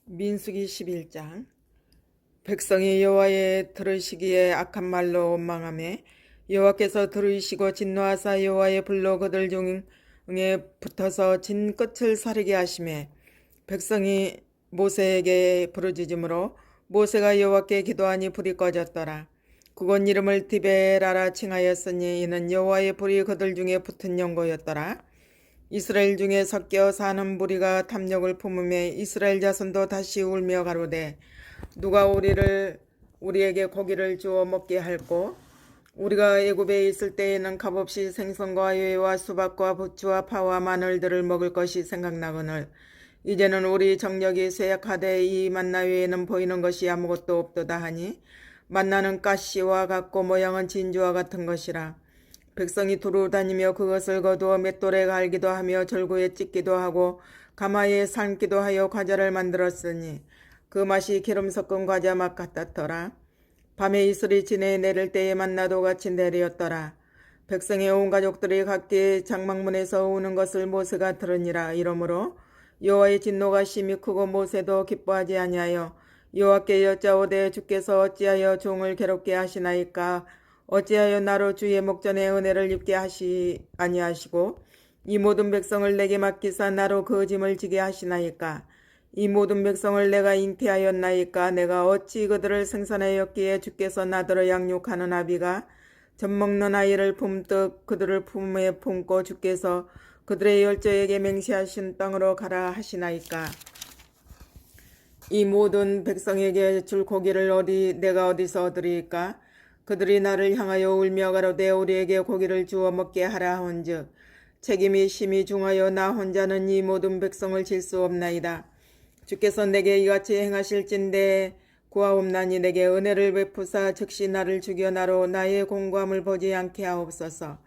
민수기 11장. 백성이 여호와의 들으시기에 악한 말로 원망하며 여호와께서 들으시고 진노하사 여호와의 불로 그들 중에 붙어서 진 끝을 사르게 하시매 백성이 모세에게 부르짖음으로 모세가 여호와께 기도하니 불이 꺼졌더라. 그곳 이름을 디베라라 칭하였으니 이는 여호와의 불이 그들 중에 붙은 연고였더라. 이스라엘 중에 섞여 사는 무리가 탐욕을 품음에 이스라엘 자손도 다시 울며 가로되 누가 우리에게 고기를 주어 먹게 할꼬. 우리가 애굽에 있을 때에는 값없이 생선과 요와 수박과 부추와 파와 마늘들을 먹을 것이 생각나거늘 이제는 우리 정력이 쇠약하되 이 만나 외에는 보이는 것이 아무것도 없도다 하니 만나는 가시와 같고 모양은 진주와 같은 것이라. 백성이 두루 다니며 그것을 거두어 맷돌에 갈기도 하며 절구에 찢기도 하고 가마에 삶기도 하여 과자를 만들었으니 그 맛이 기름 섞은 과자 맛 같았더라. 밤에 이슬이 지내 내릴 때에 만나도 같이 내렸더라. 백성의 온 가족들이 각기 장막문에서 우는 것을 모세가 들으니라. 이러므로 여호와의 진노가 심히 크고 모세도 기뻐하지 아니하여 여호와께 여짜오되 주께서 어찌하여 종을 괴롭게 하시나이까. 어찌하여 나로 주의 목전에 은혜를 입게 아니하시고 이 모든 백성을 내게 맡기사 나로 그 짐을 지게 하시나이까. 이 모든 백성을 내가 잉태하였나이까. 내가 어찌 그들을 생산하였기에 주께서 나더러 양육하는 아비가 젖먹는 아이를 품듯 그들을 품에 품고 주께서 그들의 열조에게 맹세하신 땅으로 가라 하시나이까. 이 모든 백성에게 줄 고기를 내가 어디서 얻으리까. 그들이 나를 향하여 울며 가로되 우리에게 고기를 주어 먹게 하라 한즉 책임이 심히 중하여 나 혼자는 이 모든 백성을 질 수 없나이다. 주께서 내게 이같이 행하실진대 구하옵나니 내게 은혜를 베푸사 즉시 나를 죽여 나로 나의 공고함을 보지 않게 하옵소서.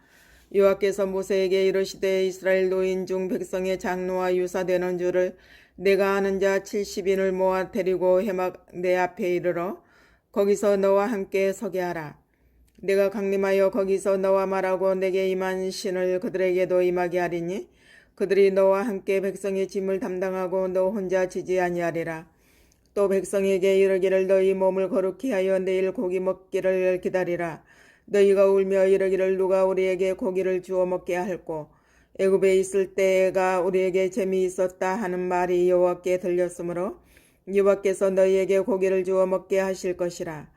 여호와께서 모세에게 이르시되 이스라엘 노인 중 백성의 장로와 유사되는 줄을 내가 아는 자 70인을 모아 데리고 해막 내 앞에 이르러 거기서 너와 함께 서게 하라. 내가 강림하여 거기서 너와 말하고 내게 임한 신을 그들에게도 임하게 하리니 그들이 너와 함께 백성의 짐을 담당하고 너 혼자 지지 아니하리라. 또 백성에게 이르기를 너희 몸을 거룩히 하여 내일 고기 먹기를 기다리라. 너희가 울며 이르기를 누가 우리에게 고기를 주어 먹게 할꼬. 애굽에 있을 때가 우리에게 재미있었다 하는 말이 여호와께 들렸으므로 여호와께서 너희에게 고기를 주어 먹게 하실 것이라.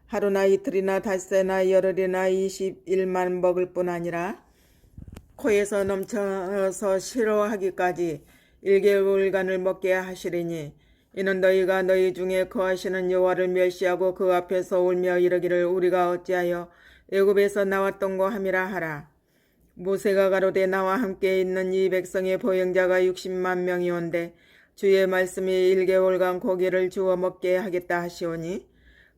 하루나 이틀이나 닷새나 열흘이나 20일만 먹을 뿐 아니라 코에서 넘쳐서 싫어하기까지 1개월간을 먹게 하시리니 이는 너희가 너희 중에 거하시는 여호와를 멸시하고 그 앞에서 울며 이르기를 우리가 어찌하여 애굽에서 나왔던고 함이라 하라. 모세가 가로되 나와 함께 있는 이 백성의 보행자가 60만 명이온데 주의 말씀이 1개월간 고기를 주어 먹게 하겠다 하시오니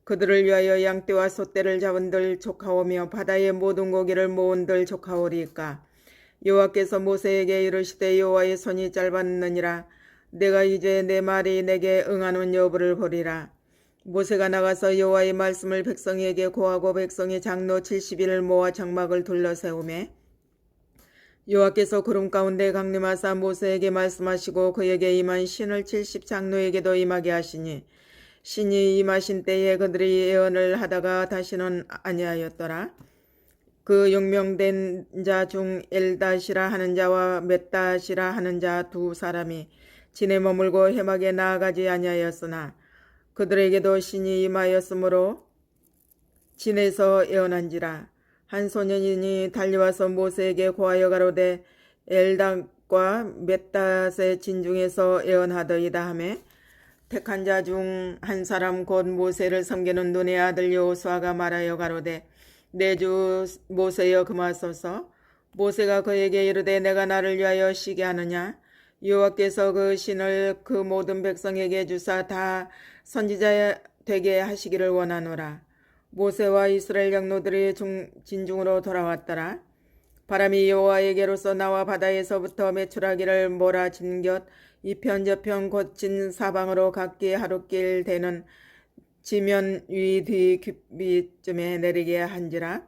그들을 위하여 양떼와 소떼를 잡은들 족하오며 바다의 모든 고기를 모은들 족하오리까. 여호와께서 모세에게 이르시되 여호와의 손이 짧았느니라. 내가 이제 내 말이 내게 응하는 여부를 보리라. 모세가 나가서 여호와의 말씀을 백성에게 고하고 백성의 장로 70인을 모아 장막을 둘러세우매 여호와께서 구름 가운데 강림하사 모세에게 말씀하시고 그에게 임한 신을 70장로에게도 임하게 하시니 신이 임하신 때에 그들이 예언을 하다가 다시는 아니하였더라. 그 용명된 자 중 엘닷이라 하는 자와 멧닷이라 하는 자 두 사람이 진에 머물고 해막에 나아가지 아니하였으나 그들에게도 신이 임하였으므로 진에서 예언한지라. 한 소년이 달려와서 모세에게 고하여 가로되 엘닷과 멧닷의 진중에서 예언하더이다 하매 택한 자 중 한 사람 곧 모세를 섬기는 눈의 아들 여호수아가 말하여 가로되 내 주 모세여 금하소서. 모세가 그에게 이르되 내가 나를 위하여 쉬게 하느냐. 여호와께서 그 신을 그 모든 백성에게 주사 다 선지자 되게 하시기를 원하노라. 모세와 이스라엘 장로들이 진중으로 돌아왔더라. 바람이 여호와에게로서 나와 바다에서부터 메추라기를 몰아친 곁 이편 저편 곧진 사방으로 각기 하루길 되는 지면 위 뒤 귀비쯤에 내리게 한지라.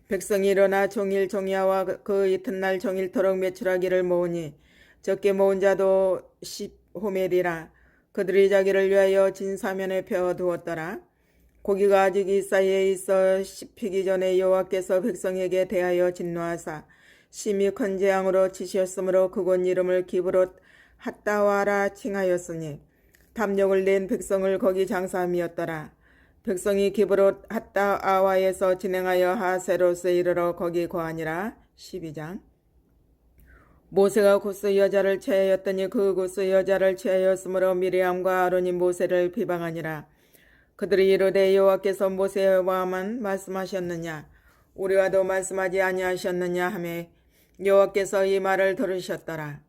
백성이 일어나 종일 종야와 그 이튿날 종일토록 메추라기를 모으니 적게 모은 자도 10호멜이라. 그들이 자기를 위하여 진사면에 펴두었더라. 고기가 아직 이 사이에 있어 씹히기 전에 여호와께서 백성에게 대하여 진노하사 심히 큰 재앙으로 치셨으므로 그곳 이름을 기브롯 핫다와라 칭하였으니 탐욕을 낸 백성을 거기 장사함이었더라. 백성이 기브롯 핫다아와에서 진행하여 하세롯에 이르러 거기 거하니라. 12장. 모세가 구스 여자를 취하였더니 그 구스 여자를 취하였으므로 미리암과 아론이 모세를 비방하니라. 그들이 이르되 여호와께서 모세와만 말씀하셨느냐 우리와도 말씀하지 아니하셨느냐 하매 여호와께서 이 말을 들으셨더라.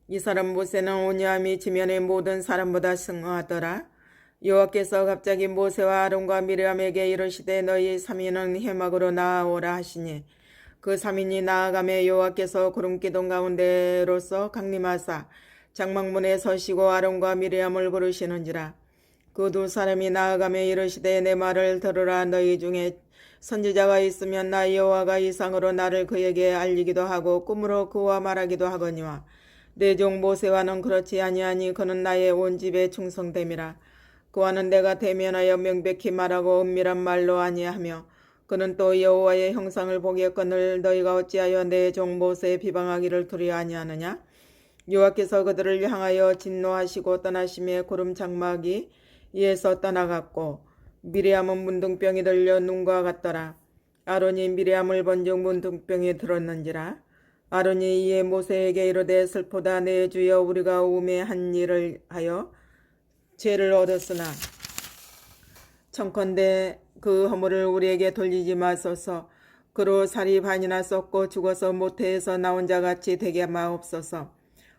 이 사람 모세는 온유함이 지면의 모든 사람보다 승하더라. 여호와께서 갑자기 모세와 아론과 미리암에게 이르시되 너희 3인은 회막으로 나아오라 하시니 그 3인이 나아가매 여호와께서 구름기둥 가운데로서 강림하사 장막문에 서시고 아론과 미리암을 부르시는지라. 그 두 사람이 나아가매 이르시되 내 말을 들으라. 너희 중에 선지자가 있으면 나 여호와가 이상으로 나를 그에게 알리기도 하고 꿈으로 그와 말하기도 하거니와 내 종 모세와는 그렇지 아니하니 그는 나의 온 집에 충성됨이라. 그와는 내가 대면하여 명백히 말하고 은밀한 말로 아니하며 그는 또 여호와의 형상을 보겠거늘 너희가 어찌하여 내 종 모세의 비방하기를 두려 아니하느냐. 여호와께서 그들을 향하여 진노하시고 떠나심에 구름 장막이 이에서 떠나갔고 미리암은 문둥병이 들려 눈과 같더라. 아론이 미리암을 본즉 문둥병이 들었는지라. 아론이 이에 모세에게 이르되 슬프다. 내 주여 우리가 우매한 일을 하여 죄를 얻었으나 청컨대 그 허물을 우리에게 돌리지 마소서. 그로 살이 반이나 썩고 죽어서 모태에서 나온 자같이 되게 마옵소서.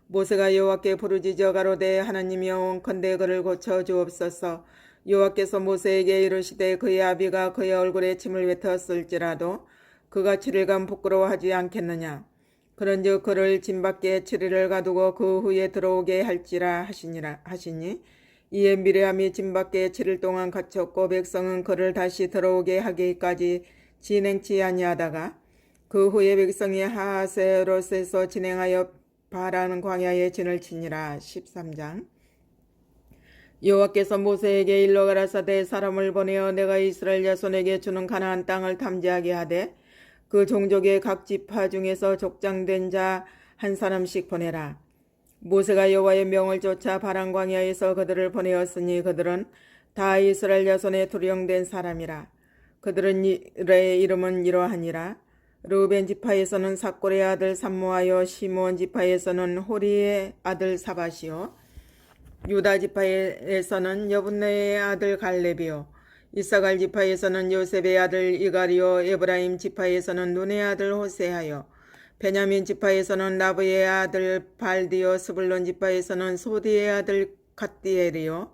모세가 여호와께 부르짖어 가로되 하나님이여 원컨대 그를 고쳐 주옵소서. 여호와께서 모세에게 이르시되 그의 아비가 그의 얼굴에 침을 뱉었을지라도 그가 7일간 부끄러워하지 않겠느냐. 그런즉 그를 진 밖에 7일을 가두고 그 후에 들어오게 할지라 하시니 이에 미리암이 진 밖에 7일 동안 갇혔고 백성은 그를 다시 들어오게 하기까지 진행치 아니하다가 그 후에 백성이 하세롯에서 진행하여 바라는 광야에 진을 치니라. 13장. 여호와께서 모세에게 일러 가라사대 사람을 보내어 내가 이스라엘 자손에게 주는 가나안 땅을 탐지하게 하되 그 종족의 각 지파 중에서 족장된 자 한 사람씩 보내라. 모세가 여호와의 명을 쫓아 바란 광야에서 그들을 보내었으니 그들은 다 이스라엘 자손의 두령된 사람이라. 그들의 이름은 이러하니라. 르우벤 지파에서는 삭골의 아들 삼모하여 시므온 지파에서는 호리의 아들 사밧이요 유다 지파에서는 여분네의 아들 갈렙이요 이사갈 지파에서는 요셉의 아들 이갈이요 에브라임 지파에서는 눈의 아들 호세하여 베냐민 지파에서는 나브의 아들 발디요 스불론 지파에서는 소디의 아들 갓디엘이요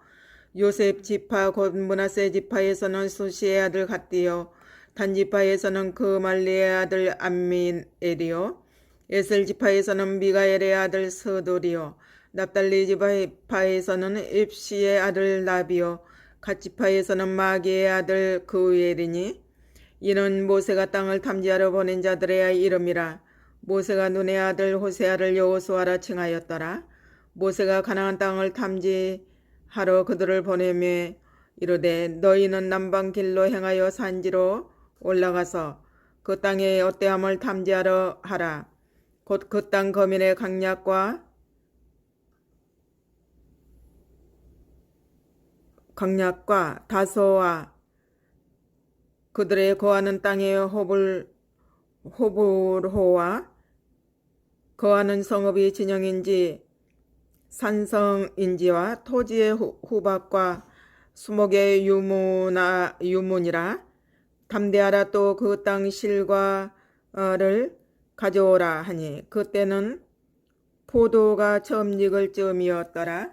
요셉 지파 곧 므낫세 지파에서는 수시의 아들 갓디요 단 지파에서는 그말리의 아들 암미엘이요 에셀 지파에서는 미가엘의 아들 스돌이요 납달리 지파에서는 입시의 아들 나비요 갓 지파에서는 마기의 아들 그우엘이니 이는 모세가 땅을 탐지하러 보낸 자들의 이름이라. 모세가 눈의 아들 호세아를 여호수아라 칭하였더라. 모세가 가나안 땅을 탐지하러 그들을 보내매 이르되 너희는 남방 길로 행하여 산지로 올라가서 그 땅의 어때함을 탐지하러 하라. 곧 그 땅 거민의 강약과 다소와 그들의 거하는 땅의 호불호와 거하는 성읍이 진영인지 산성인지와 토지의 후박과 수목의 유문이라. 담대하라. 또 그 땅 실과를 가져오라 하니 그때는 포도가 처음 익을 즈음이었더라.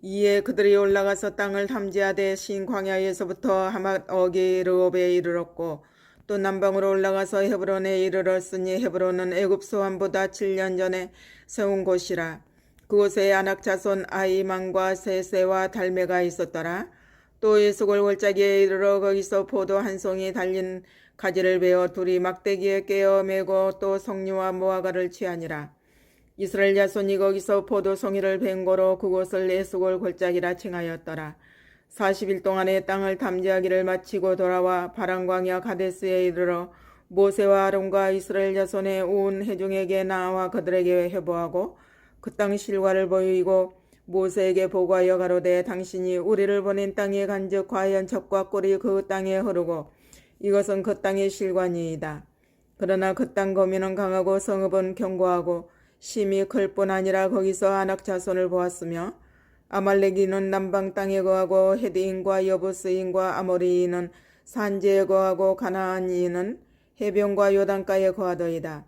이에 그들이 올라가서 땅을 탐지하되 신 광야에서부터 하맛 어기 르홉에 이르렀고 또 남방으로 올라가서 헤브론에 이르렀으니 헤브론은 애굽 소환보다 7년 전에 세운 곳이라. 그곳에 아낙 자손 아이만과 세세와 달메가 있었더라. 또 예수골 골짜기에 이르러 거기서 포도 한 송이 달린 가지를 베어 둘이 막대기에 깨어 메고 또 석류와 무화과를 취하니라. 이스라엘 자손이 거기서 포도송이를 벤 고로 그곳을 에스골 골짜기라 칭하였더라. 40일 동안의 땅을 탐지하기를 마치고 돌아와 바란광야 가데스에 이르러 모세와 아론과 이스라엘 자손의 온 회중에게 나와 그들에게 회보하고 그 땅 실과를 보이고 모세에게 보고하여 가로되 당신이 우리를 보낸 땅에 간즉 과연 젖과 꿀이 그 땅에 흐르고 이것은 그 땅의 실과니이다. 그러나 그 땅 거민은 강하고 성읍은 견고하고 심히 클 뿐 아니라 거기서 아낙 자손을 보았으며 아말렉인은 남방 땅에 거하고 헤디인과 여부스인과 아모리인은 산지에 거하고 가나안인은 해변과 요단가에 거하더이다.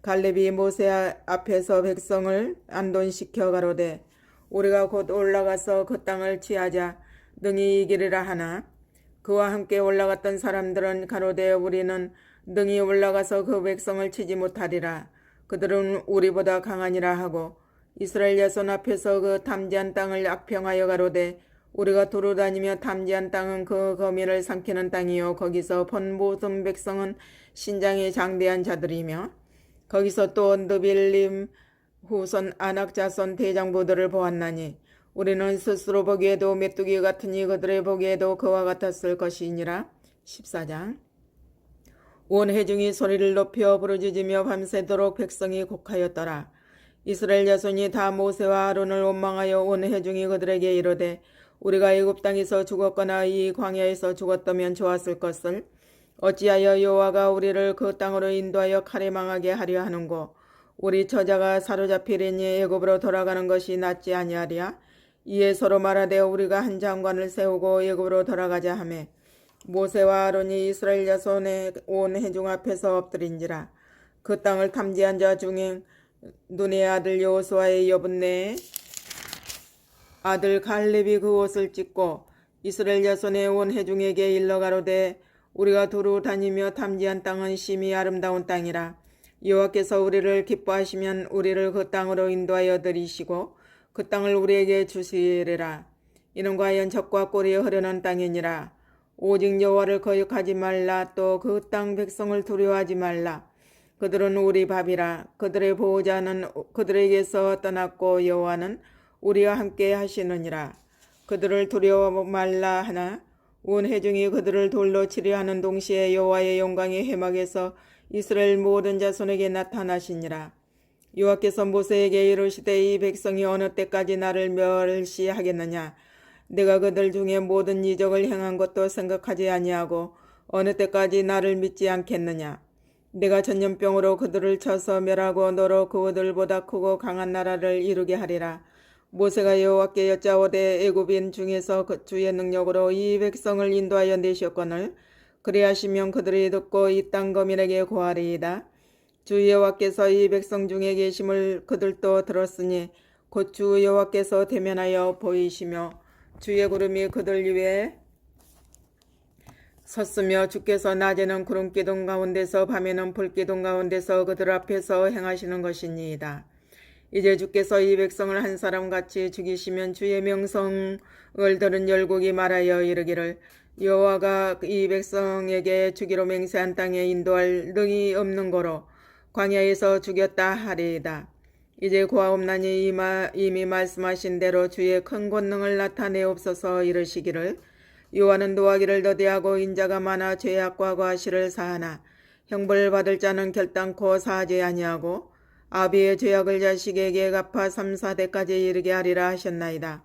갈렙이 모세 앞에서 백성을 안돈시켜 가로되 우리가 곧 올라가서 그 땅을 취하자 능히 이기리라 하나 그와 함께 올라갔던 사람들은 가로되 우리는 능히 올라가서 그 백성을 치지 못하리라. 그들은 우리보다 강하니라 하고 이스라엘 자손 앞에서 그 탐지한 땅을 악평하여 가로되 우리가 두루 다니며 탐지한 땅은 그 거민을 삼키는 땅이요 거기서 본 모든 백성은 신장이 장대한 자들이며 거기서 또 느빌림 후손 아낙 자손 대장부들을 보았나니 우리는 스스로 보기에도 메뚜기 같으니 그들의 보기에도 그와 같았을 것이니라. 14장. 온 회중이 소리를 높여 부르짖으며 밤새도록 백성이 곡하였더라. 이스라엘 자손이 다 모세와 아론을 원망하여 온 회중이 그들에게 이르되 우리가 애굽 땅에서 죽었거나 이 광야에서 죽었다면 좋았을 것을 어찌하여 여호와가 우리를 그 땅으로 인도하여 칼에 망하게 하려 하는고 우리 처자가 사로잡히려니 애굽으로 돌아가는 것이 낫지 아니하랴. 이에 서로 말하되 우리가 한 장관을 세우고 애굽으로 돌아가자 하매 모세와 아론이 이스라엘 자손의 온 회중 앞에서 엎드린지라. 그 땅을 탐지한 자 중에 눈의 아들 여호수아의 여분네 아들 갈렙이 그 옷을 찢고 이스라엘 자손의 온 회중에게 일러 가로되 우리가 두루 다니며 탐지한 땅은 심히 아름다운 땅이라. 여호와께서 우리를 기뻐하시면 우리를 그 땅으로 인도하여 들이시고 그 땅을 우리에게 주시리라. 이는 과연 젖과 꿀이 흐르는 땅이니라. 오직 여호와를 거역하지 말라. 또 그 땅 백성을 두려워하지 말라. 그들은 우리 밥이라. 그들의 보호자는 그들에게서 떠났고 여호와는 우리와 함께 하시느니라. 그들을 두려워 말라 하나 온 회중이 그들을 돌로 치려 하는 동시에 여호와의 영광이 회막에서 이스라엘 모든 자손에게 나타나시니라. 여호와께서 모세에게 이르시되 이 백성이 어느 때까지 나를 멸시하겠느냐. 내가 그들 중에 모든 이적을 행한 것도 생각하지 아니하고 어느 때까지 나를 믿지 않겠느냐. 내가 전염병으로 그들을 쳐서 멸하고 너로 그들보다 크고 강한 나라를 이루게 하리라. 모세가 여호와께 여짜오되 애굽인 중에서 그 주의 능력으로 이 백성을 인도하여 내셨거늘 그리하시면 그들이 듣고 이 땅 거민에게 고하리이다. 주 여호와께서 이 백성 중에 계심을 그들도 들었으니 곧 주 여호와께서 대면하여 보이시며 주의 구름이 그들 위에 섰으며 주께서 낮에는 구름 기둥 가운데서 밤에는 불 기둥 가운데서 그들 앞에서 행하시는 것이니이다. 이제 주께서 이 백성을 한 사람같이 죽이시면 주의 명성을 들은 열국이 말하여 이르기를 여호와가 이 백성에게 주기로 맹세한 땅에 인도할 능이 없는 거로 광야에서 죽였다 하리이다. 이제 고아옵나니 이미 말씀하신 대로 주의 큰 권능을 나타내옵소서. 이르시기를 여호와는 노하기를 더디하고 인자가 많아 죄악과 과실을 사하나 형벌을 받을 자는 결단코 사하지 아니하고 아비의 죄악을 자식에게 갚아 3, 4대까지 이르게 하리라 하셨나이다.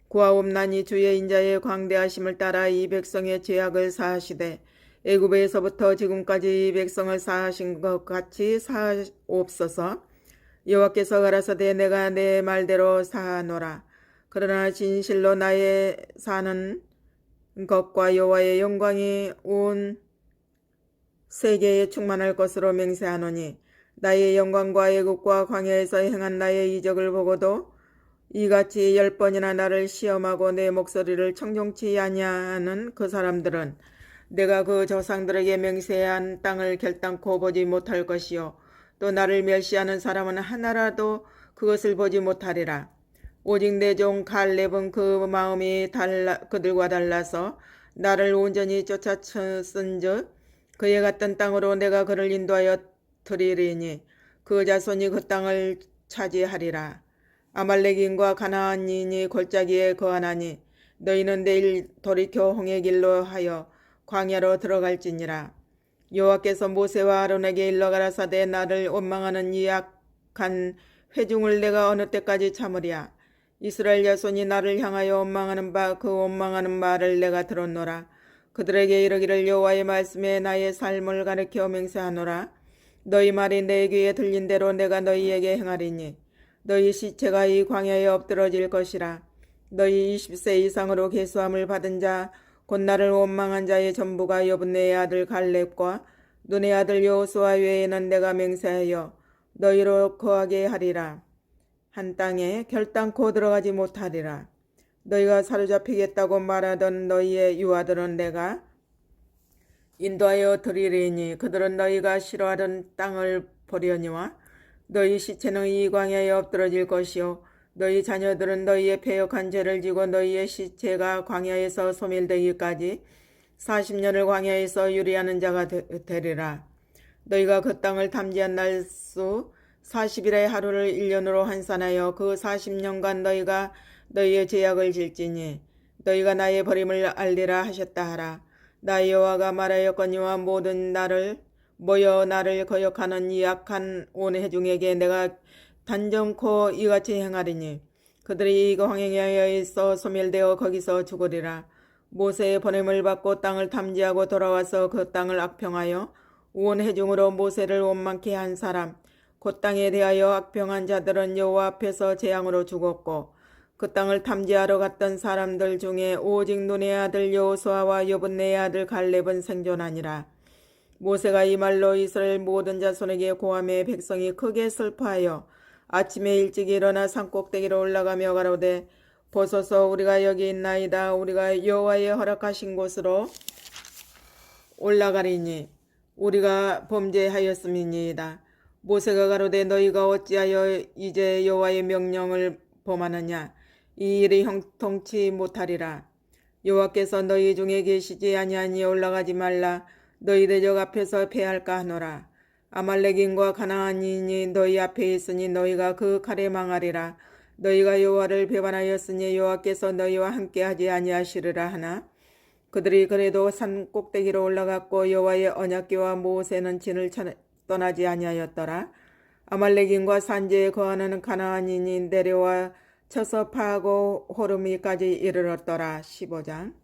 고아옵나니 주의 인자의 광대하심을 따라 이 백성의 죄악을 사하시되 애굽에서부터 지금까지 이 백성을 사하신 것 같이 사하옵소서. 여호와께서 가라사대 내가 내 말대로 사하노라. 그러나 진실로 나의 사는 것과 여호와의 영광이 온 세계에 충만할 것으로 맹세하노니 나의 영광과 애국과 광야에서 행한 나의 이적을 보고도 이같이 10번이나 나를 시험하고 내 목소리를 청종치 아니하는 그 사람들은 내가 그 조상들에게 맹세한 땅을 결단코 보지 못할 것이요 또 나를 멸시하는 사람은 하나라도 그것을 보지 못하리라. 오직 내 종 갈렙은 그 마음이 그들과 달라서 나를 온전히 쫓아쳤은즉 그에 갔던 땅으로 내가 그를 인도하여 드리리니 그 자손이 그 땅을 차지하리라. 아말렉인과 가나안인이 골짜기에 거하나니 너희는 내일 돌이켜 홍해 길로 하여 광야로 들어갈지니라. 여호와께서 모세와 아론에게 일러 가라사대 나를 원망하는 이 악한 회중을 내가 어느 때까지 참으랴. 이스라엘 자손이 나를 향하여 원망하는 바 그 원망하는 말을 내가 들었노라. 그들에게 이르기를 여호와의 말씀에 나의 삶을 가르쳐 맹세하노라. 너희 말이 내 귀에 들린 대로 내가 너희에게 행하리니 너희 시체가 이 광야에 엎드러질 것이라. 너희 20세 이상으로 계수함을 받은 자 곧 나를 원망한 자의 전부가 여분네의 아들 갈렙과 눈의 아들 여호수아 외에는 내가 맹세하여 너희로 거하게 하리라. 한 땅에 결단코 들어가지 못하리라. 너희가 사로잡히겠다고 말하던 너희의 유아들은 내가 인도하여 드리리니 그들은 너희가 싫어하던 땅을 보려니와 너희 시체는 이 광야에 엎드러질 것이요 너희 자녀들은 너희의 패역한 죄를 지고 너희의 시체가 광야에서 소멸되기까지 40년을 광야에서 유리하는 자가 되리라. 너희가 그 땅을 탐지한 날수 40일의 하루를 1년으로 환산하여 그 40년간 너희가 너희의 제약을 질지니 너희가 나의 버림을 알리라 하셨다 하라. 나 여호와가 말하였거니와 모든 나를 모여 나를 거역하는 이 악한 온 회중에게 내가 단정코 이같이 행하리니 그들이 이 광야에 있어 소멸되어 거기서 죽으리라. 모세의 보냄을 받고 땅을 탐지하고 돌아와서 그 땅을 악평하여 온 회중으로 모세를 원망케 한 사람 그 땅에 대하여 악평한 자들은 여호와 앞에서 재앙으로 죽었고 그 땅을 탐지하러 갔던 사람들 중에 오직 눈의 아들 여호수아와 여분네의 아들 갈렙은 생존하니라. 모세가 이 말로 이스라엘 모든 자손에게 고하매 백성이 크게 슬퍼하여 아침에 일찍 일어나 산꼭대기로 올라가며 가로되 보소서 우리가 여기 있나이다. 우리가 여호와의 허락하신 곳으로 올라가리니 우리가 범죄하였음이니이다. 모세가 가로되 너희가 어찌하여 이제 여호와의 명령을 범하느냐. 이 일이 형통치 못하리라. 여호와께서 너희 중에 계시지 아니하니 올라가지 말라. 너희 대적 앞에서 패할까 하노라. 아말렉인과 가나안인이 너희 앞에 있으니 너희가 그 칼에 망하리라. 너희가 여호와를 배반하였으니 여호와께서 너희와 함께하지 아니하시리라 하나 그들이 그래도 산 꼭대기로 올라갔고 여호와의 언약궤와 모세는 진을 떠나지 아니하였더라. 아말렉인과 산지에 거하는 가나안인이 내려와 쳐서 파하고 호르미까지 이르렀더라. 15장.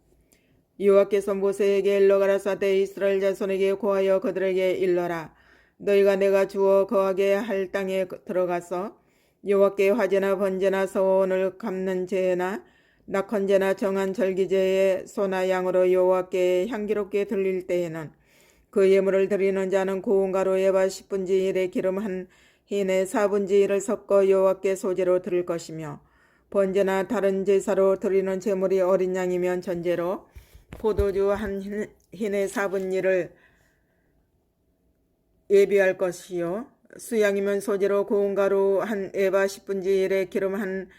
여호와께서 모세에게 일러 가라사대 이스라엘 자손에게 고하여 그들에게 일러라. 너희가 내가 주어 거하게 할 땅에 들어가서 여호와께 화제나 번제나 서원을 갚는 제나 낙헌제나 정한 절기제의 소나 양으로 여호와께 향기롭게 드릴 때에는 그 예물을 드리는 자는 고운 가루 에바 10분지 1의 기름 한 흰에 4분지 1을 섞어 여호와께 소제로 드릴 것이며 번제나 다른 제사로 드리는 제물이 어린 양이면 전제로 포도주 한 흰에 4분의 1을 예비할 것이요 수양이면 소제로 고운 가루 한 에바 10분지 1에 기름 한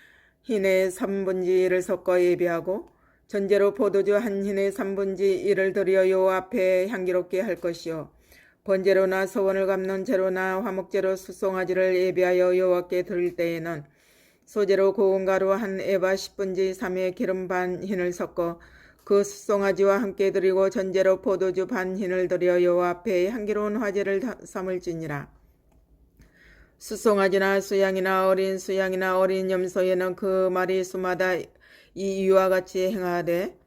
흰에 3분지 1을 섞어 예비하고 전제로 포도주 한 흰에 3분지 1을 드려 여호와 앞에 향기롭게 할 것이요 번제로나 서원을 갚는 제로나 화목제로 수송아지를 예비하여 여호와께 드릴 때에는 소제로 고운 가루 한 에바 10분지 3의 기름 반 흰을 섞어 그 수송아지와 함께 드리고 전제로 포도주 반 흰을 드려 여호와 앞에 향기로운 화제를 삼을지니라. 수송아지나 수양이나 어린 수양이나 어린 염소에는 그 마리수마다 이 이와 같이 행하되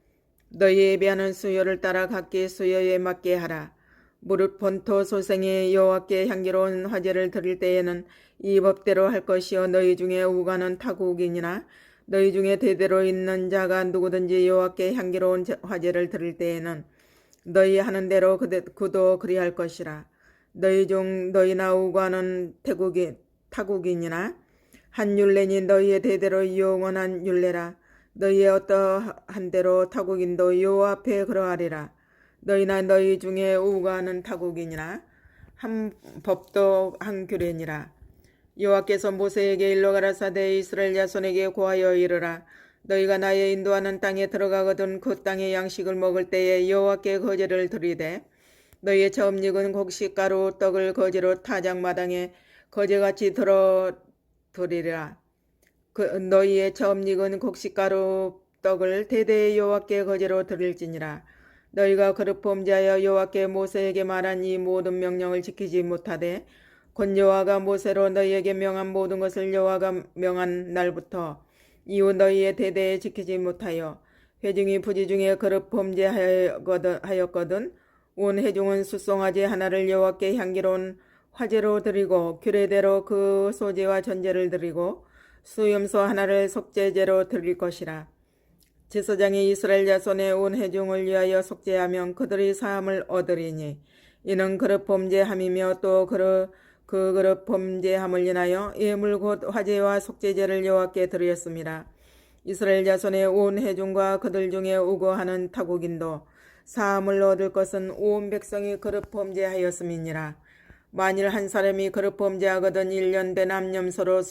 너희 예비하는 수요를 따라 각기 수요에 맞게 하라. 무릇 본토 소생이 여호와께 향기로운 화제를 드릴 때에는 이 법대로 할 것이요 너희 중에 우가는 타국인이나 너희 중에 대대로 있는 자가 누구든지 여호와께 향기로운 화제를 드릴 때에는 너희 하는 대로 그도 그리할 것이라. 너희 중 너희나 우가는 타국인이나 한 율례니 너희의 대대로 영원한 율례라. 너희의 어떠한 대로 타국인도 여호와 앞에 그러하리라. 너희나 너희 중에 우가는 타국인이나 한 법도 한 규례니라. 여호와께서 모세에게 일러 가라사대 이스라엘 자손에게 고하여 이르라. 너희가 나의 인도하는 땅에 들어가거든 그 땅의 양식을 먹을 때에 여호와께 거제를 드리되 너희의 처음 익은 곡식가루 떡을 거제로 타작마당에 거제같이 두리라. 너희의 처음 익은 곡식가루 떡을 대대의 여호와께 거제로 드릴지니라. 너희가 그릇 범죄하여 여호와께 모세에게 말한 이 모든 명령을 지키지 못하되 곧 여호와가 모세로 너희에게 명한 모든 것을 여호와가 명한 날부터 이후 너희의 대대에 지키지 못하여 회중이 부지 중에 그릇 범죄하였거든 온 회중은 숫송아지 하나를 여호와께 향기로운 화제로 드리고 규례대로 그 소제와 전제를 드리고 수염소 하나를 속죄제로 드릴 것이라. 제사장이 이스라엘 자손의 온 회중을 위하여 속죄하면 그들이 사함을 얻으리니 이는 그릇 범죄함이며 또 그 그릇 범죄함을 인하여 예물 곧 화제와 속죄제를 여호와께 드렸습니다. 이스라엘 자손의 온 회중과 그들 중에 우거하는 타국인도 사함을 얻을 것은 온 백성이 그릇 범죄하였음이니라. 만일 한 사람이 그릇 범죄하거든 1년 된 암염소로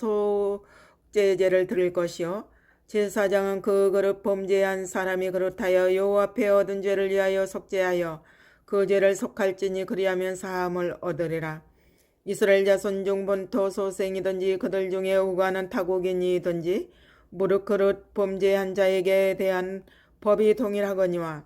속죄제를 드릴 것이요 제사장은 그 그릇 범죄한 사람이 그릇하여 여호와 앞에 얻은 죄를 위하여 속죄하여 그 죄를 속할지니 그리하면 사함을 얻으리라. 이스라엘 자손 중 본토 소생이든지 그들 중에 우거하는 타국인이든지 무릇 그릇 범죄한 자에게 대한 법이 동일하거니와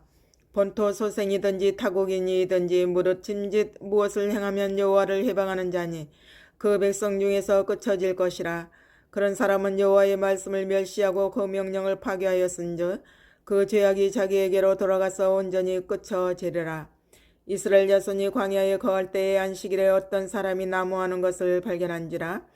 본토 소생이든지 타국인이든지 무릇 짐짓 무엇을 행하면 여호와를 해방하는 자니 그 백성 중에서 끊어질 것이라. 그런 사람은 여호와의 말씀을 멸시하고 그 명령을 파괴하였은즉 그 죄악이 자기에게로 돌아가서 온전히 끊어지리라. 이스라엘 자손이 광야에 거할 때에 안식일에 어떤 사람이 나무하는 것을 발견한지라.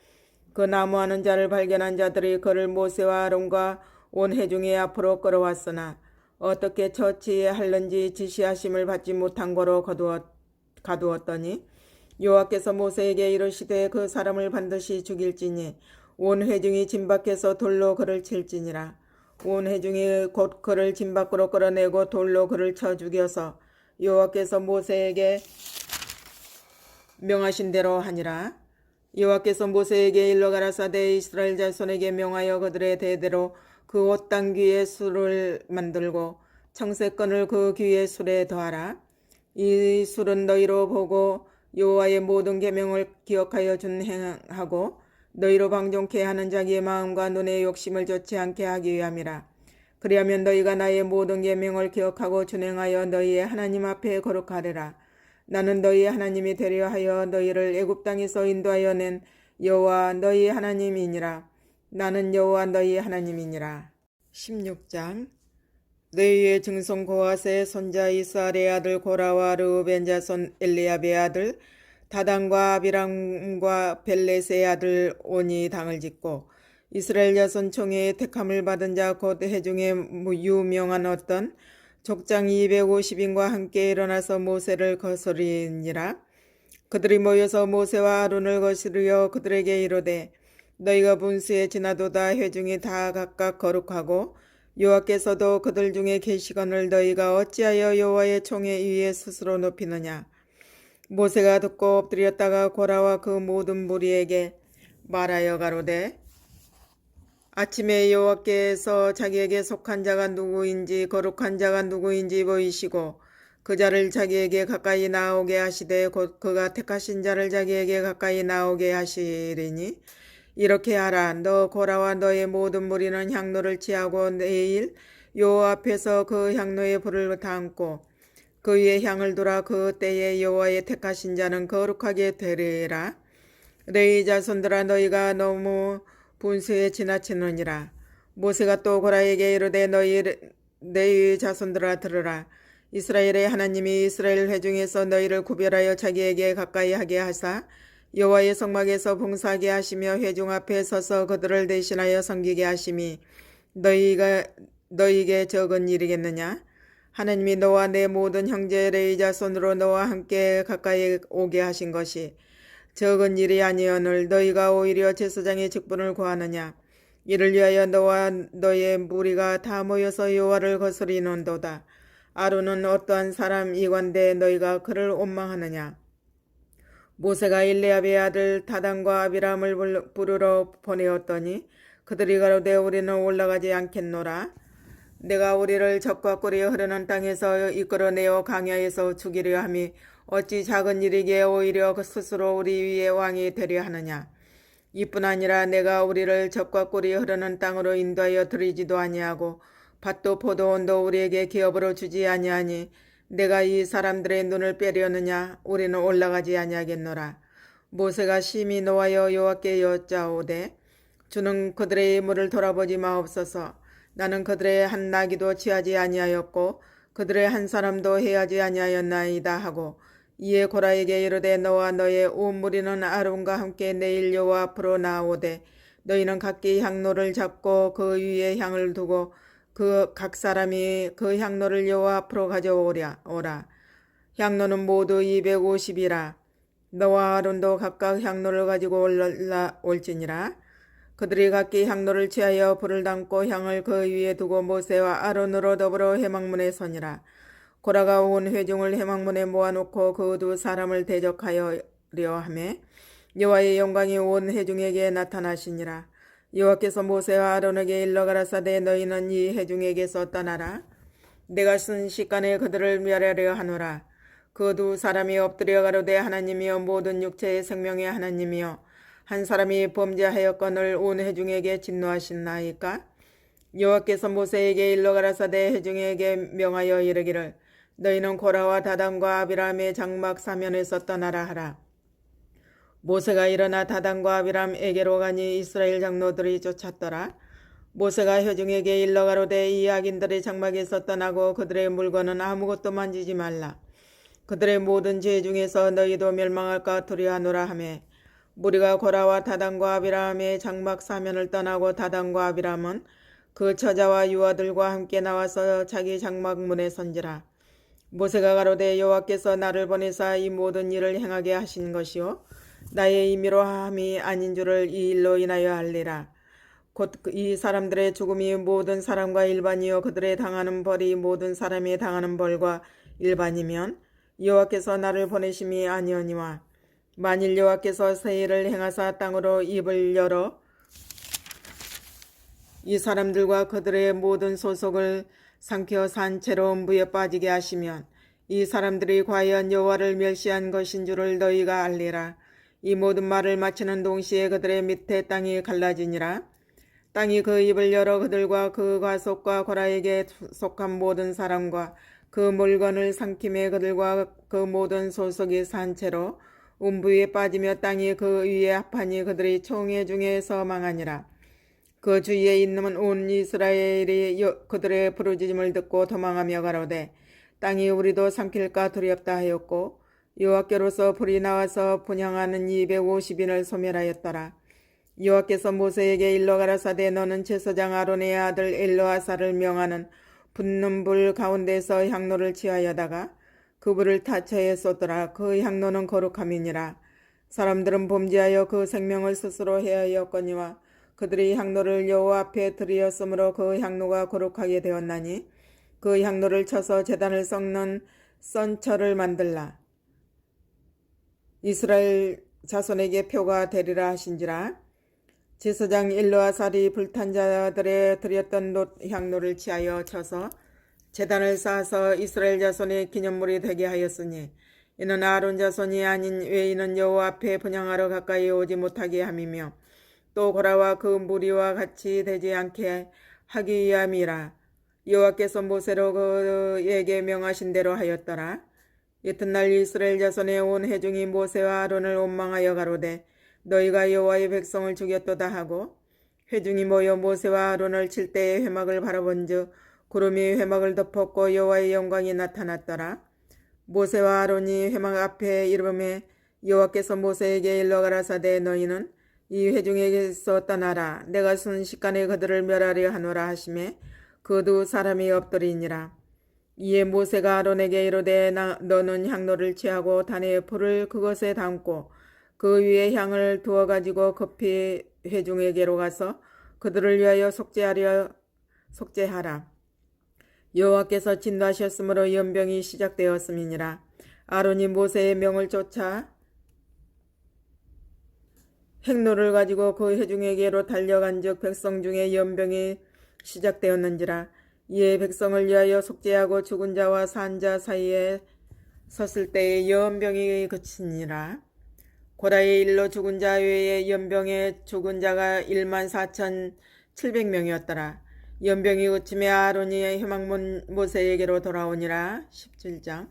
그 나무하는 자를 발견한 자들이 그를 모세와 아론과 온 회중의 앞으로 끌어왔으나 어떻게 처치할는지 지시하심을 받지 못한 거로 가두었더니 여호와께서 모세에게 이르시되 그 사람을 반드시 죽일지니 온 회중이 진 밖에서 돌로 그를 칠지니라. 온 회중이 곧 그를 진 밖으로 끌어내고 돌로 그를 쳐 죽여서 여호와께서 모세에게 명하신 대로 하니라. 여호와께서 모세에게 일러 가라사대 이스라엘 자손에게 명하여 그들의 대대로 그 옷당 귀에 술을 만들고 청색건을 그 귀에 술에 더하라. 이 술은 너희로 보고 여호와의 모든 계명을 기억하여 준행하고 너희로 방종케 하는 자기의 마음과 눈의 욕심을 좇지 않게 하기 위함이라. 그리하면 너희가 나의 모든 계명을 기억하고 준행하여 너희의 하나님 앞에 거룩하리라. 나는 너희의 하나님이 되려 하여 너희를 애굽 땅에서 인도하여 낸 여호와 너희 하나님이니라. 나는 여호와 너희 하나님이니라. 16장. 너희의 증손 고핫의 손자 이스할의 아들 고라와 르우벤 자손 엘리압의 아들 다단과 아비람과 벨렛의 아들 온이 당을 짓고 이스라엘 자손 총회의 택함을 받은 자 곧 회중에 유명한 어떤 족장 250인과 함께 일어나서 모세를 거스리니라. 그들이 모여서 모세와 아론을 거스르려 그들에게 이르되 너희가 분수에 지나도다 회중이 다 각각 거룩하고 여호와께서도 그들 중에 계시거늘 너희가 어찌하여 여호와의 총회 위에 스스로 높이느냐. 모세가 듣고 엎드렸다가 고라와 그 모든 무리에게 말하여 가로되 아침에 여호와께서 자기에게 속한 자가 누구인지 거룩한 자가 누구인지 보이시고 그 자를 자기에게 가까이 나오게 하시되 곧 그가 택하신 자를 자기에게 가까이 나오게 하시리니 이렇게 하라. 너 고라와 너의 모든 무리는 향로를 취하고 내일 여호와 앞에서 그 향로에 불을 담고 그 위에 향을 두라. 그 때에 여호와의 택하신 자는 거룩하게 되리라. 레위 자손들아 너희가 너무 분수에 지나치느니라. 모세가 또 고라에게 이르되 너희 레위 자손들아 들으라. 이스라엘의 하나님이 이스라엘 회중에서 너희를 구별하여 자기에게 가까이 하게 하사 여호와의 성막에서 봉사하게 하시며 회중 앞에 서서 그들을 대신하여 섬기게 하심이 너희에게 적은 일이겠느냐. 하나님이 너와 내 모든 형제 레위 자손으로 너와 함께 가까이 오게 하신 것이 적은 일이 아니오늘 너희가 오히려 제사장의 직분을 구하느냐. 이를 위하여 너와 너의 무리가 다 모여서 여호와를 거스리는도다. 아론은 어떠한 사람이건대 너희가 그를 원망하느냐. 모세가 일레압의 아들 다단과 아비람을 부르러 보내었더니 그들이 가로되 우리는 올라가지 않겠노라. 내가 우리를 적과 꿀이 흐르는 땅에서 이끌어내어 광야에서 죽이려 함이 어찌 작은 일이기에 오히려 그 스스로 우리 위에 왕이 되려 하느냐. 이뿐 아니라 내가 우리를 젖과 꿀이 흐르는 땅으로 인도하여 들이지도 아니하고 밭도 포도원도 우리에게 기업으로 주지 아니하니 내가 이 사람들의 눈을 빼려느냐. 우리는 올라가지 아니하겠노라. 모세가 심히 노하여 여호와께 여짜오되 주는 그들의 물을 돌아보지 마옵소서. 나는 그들의 한 나귀도 취하지 아니하였고 그들의 한 사람도 해하지 아니하였나이다 하고 이에 고라에게 이르되 너와 너의 온 무리는 아론과 함께 내일 여호와 앞으로 나오되 너희는 각기 향로를 잡고 그 위에 향을 두고 그 각 사람이 그 향로를 여호와 앞으로 가져오라. 향로는 모두 250이라. 너와 아론도 각각 향로를 가지고 올지니라. 그들이 각기 향로를 취하여 불을 담고 향을 그 위에 두고 모세와 아론으로 더불어 회막문에 서니라. 고라가 온 회중을 회막문에 모아놓고 그 두 사람을 대적하여려 하매 여호와의 영광이 온 회중에게 나타나시니라. 여호와께서 모세와 아론에게 일러 가라사대 너희는 이 회중에게서 떠나라. 내가 순식간에 그들을 멸하려 하노라. 그 두 사람이 엎드려 가로되 하나님이여 모든 육체의 생명의 하나님이여 한 사람이 범죄하였거늘 온 회중에게 진노하시나이까? 여호와께서 모세에게 일러 가라사대 회중에게 명하여 이르기를 너희는 고라와 다단과 아비람의 장막 사면에서 떠나라 하라. 모세가 일어나 다단과 아비람에게로 가니 이스라엘 장로들이 쫓았더라. 모세가 회중에게 일러 가로되 이 악인들의 장막에서 떠나고 그들의 물건은 아무것도 만지지 말라. 그들의 모든 죄 중에서 너희도 멸망할까 두려워하노라 하매 무리가 고라와 다단과 아비람의 장막 사면을 떠나고 다단과 아비람은 그 처자와 유아들과 함께 나와서 자기 장막 문에 선지라. 모세가 가로되 여호와께서 나를 보내사 이 모든 일을 행하게 하신 것이요 나의 임의로 함이 아닌 줄을 이 일로 인하여 알리라. 곧 이 사람들의 죽음이 모든 사람과 일반이요 그들의 당하는 벌이 모든 사람이 당하는 벌과 일반이면 여호와께서 나를 보내심이 아니오니와 만일 여호와께서 새 일을 행하사 땅으로 입을 열어 이 사람들과 그들의 모든 소속을 삼켜 산 채로 음부에 빠지게 하시면 이 사람들이 과연 여호와를 멸시한 것인 줄을 너희가 알리라. 이 모든 말을 마치는 동시에 그들의 밑에 땅이 갈라지니라. 땅이 그 입을 열어 그들과 그 가속과 고라에게 속한 모든 사람과 그 물건을 삼킴에 그들과 그 모든 소속이 산 채로 음부에 빠지며 땅이 그 위에 합하니 그들이 총회 중에서 망하니라. 그 주위에 있는 온 이스라엘이 그들의 부르짖음을 듣고 도망하며 가로되 땅이 우리도 삼킬까 두렵다 하였고 여호와께로서 불이 나와서 분향하는 250인을 소멸하였더라. 여호와께서 모세에게 일러 가라사대 너는 제사장 아론의 아들 엘르아사를 명하는 붙는 불 가운데서 향로를 취하여다가 그 불을 타처에 쏟더라. 그 향로는 거룩함이니라. 사람들은 범죄하여 그 생명을 스스로 해하였거니와 그들이 향로를 여호와 앞에 드리었으므로 그 향로가 거룩하게 되었나니 그 향로를 쳐서 제단을 썩는 썬처를 만들라. 이스라엘 자손에게 표가 되리라 하신지라. 제사장 엘르아살이 불탄 자들의 드렸던 놋 향로를 취하여 쳐서 제단을 쌓아서 이스라엘 자손의 기념물이 되게 하였으니 이는 아론 자손이 아닌 외인은 여호와 앞에 분향하러 가까이 오지 못하게 함이며 또 고라와 그 무리와 같이 되지 않게 하기 위함이라. 여호와께서 모세로 그에게 명하신 대로 하였더라. 이튿날 이스라엘 자손의 온 회중이 모세와 아론을 원망하여 가로되 너희가 여호와의 백성을 죽였도다 하고 회중이 모여 모세와 아론을 칠 때에 회막을 바라본즉 구름이 회막을 덮었고 여호와의 영광이 나타났더라. 모세와 아론이 회막 앞에 이르매 여호와께서 모세에게 일러 가라사대 너희는 이 회중에게서 떠나라. 내가 순식간에 그들을 멸하려 하노라 하시매 그 두 사람이 엎드리니라. 이에 모세가 아론에게 이르되 너는 향로를 취하고 단의 불을 그것에 담고 그 위에 향을 두어 가지고 급히 회중에게로 가서 그들을 위하여 속죄하라. 여호와께서 진노하셨으므로 연병이 시작되었음이니라. 아론이 모세의 명을 쫓아 행로를 가지고 그 회중에게로 달려간즉 백성 중에 연병이 시작되었는지라. 이에 백성을 위하여 속죄하고 죽은 자와 산 자 사이에 섰을 때에 연병이 그치니라. 고라의 일로 죽은 자 외에 연병에 죽은 자가 14,700명이었더라. 연병이 그침에 아론이 희망문 모세에게로 돌아오니라. 17장.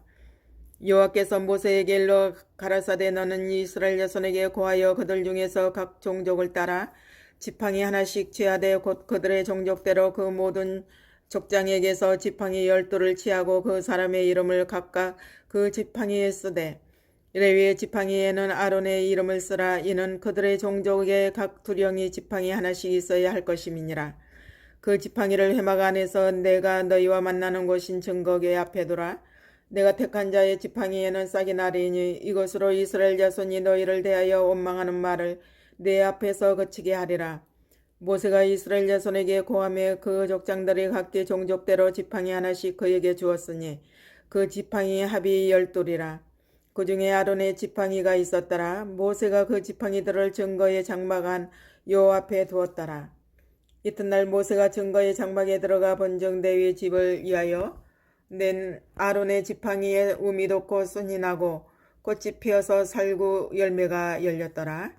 여호와께서 모세에게 일러 가라사대 너는 이스라엘 자손에게 고하여 그들 중에서 각 종족을 따라 지팡이 하나씩 취하되 곧 그들의 종족대로 그 모든 족장에게서 지팡이 12를 취하고 그 사람의 이름을 각각 그 지팡이에 쓰되 레위의 지팡이에는 아론의 이름을 쓰라. 이는 그들의 종족에 각 두령이 지팡이 하나씩 있어야 할 것임이니라. 그 지팡이를 회막 안에서 내가 너희와 만나는 곳인 증거궤 앞에 두라. 내가 택한 자의 지팡이에는 싹이 나리니 이것으로 이스라엘 자손이 너희를 대하여 원망하는 말을 내 앞에서 그치게 하리라. 모세가 이스라엘 자손에게 고하며 그 족장들이 각기 종족대로 지팡이 하나씩 그에게 주었으니 그 지팡이 합이 12이라. 그 중에 아론의 지팡이가 있었더라. 모세가 그 지팡이들을 증거의 장막 안 요 앞에 두었더라. 이튿날 모세가 증거의 장막에 들어가 본즉 레위 집을 위하여 낸 아론의 지팡이에 um이 돋고 순이 나고 꽃이 피어서 살구 열매가 열렸더라.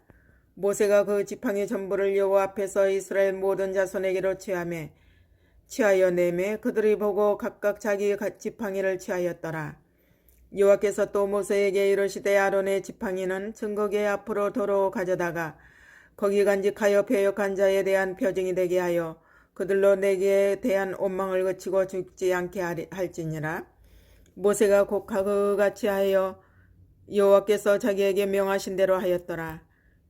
모세가 그 지팡이 전부를 여호와 앞에서 이스라엘 모든 자손에게로 취하여 내매 그들이 보고 각각 자기 지팡이를 취하였더라. 여호와께서 또 모세에게 이르시되 아론의 지팡이는 증거궤 앞으로 도로 가져다가 거기 간직하여 배역한 자에 대한 표징이 되게 하여 그들로 내게 대한 원망을 그치고 죽지 않게 할지니라. 모세가 곧 그같이 하여 여호와께서 자기에게 명하신 대로 하였더라.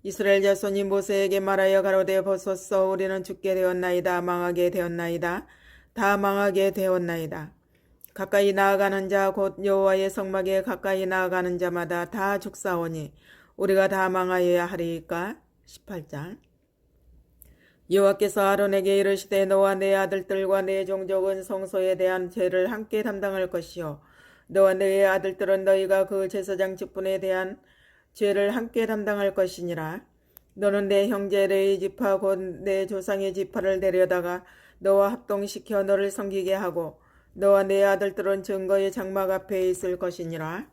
이스라엘 자손이 모세에게 말하여 가로되 보소서 우리는 죽게 되었나이다. 망하게 되었나이다. 다 망하게 되었나이다. 가까이 나아가는 자 곧 여호와의 성막에 가까이 나아가는 자마다 다 죽사오니 우리가 다 망하여야 하리이까. 18장. 여호와께서 아론에게 이르시되 너와 내 아들들과 내 종족은 성소에 대한 죄를 함께 담당할 것이요 너와 내 아들들은 너희가 그 제사장 직분에 대한 죄를 함께 담당할 것이니라. 너는 내 형제 레위 지파 곧 내 조상의 지파를 데려다가 너와 합동시켜 너를 섬기게 하고 너와 내 아들들은 증거의 장막 앞에 있을 것이니라.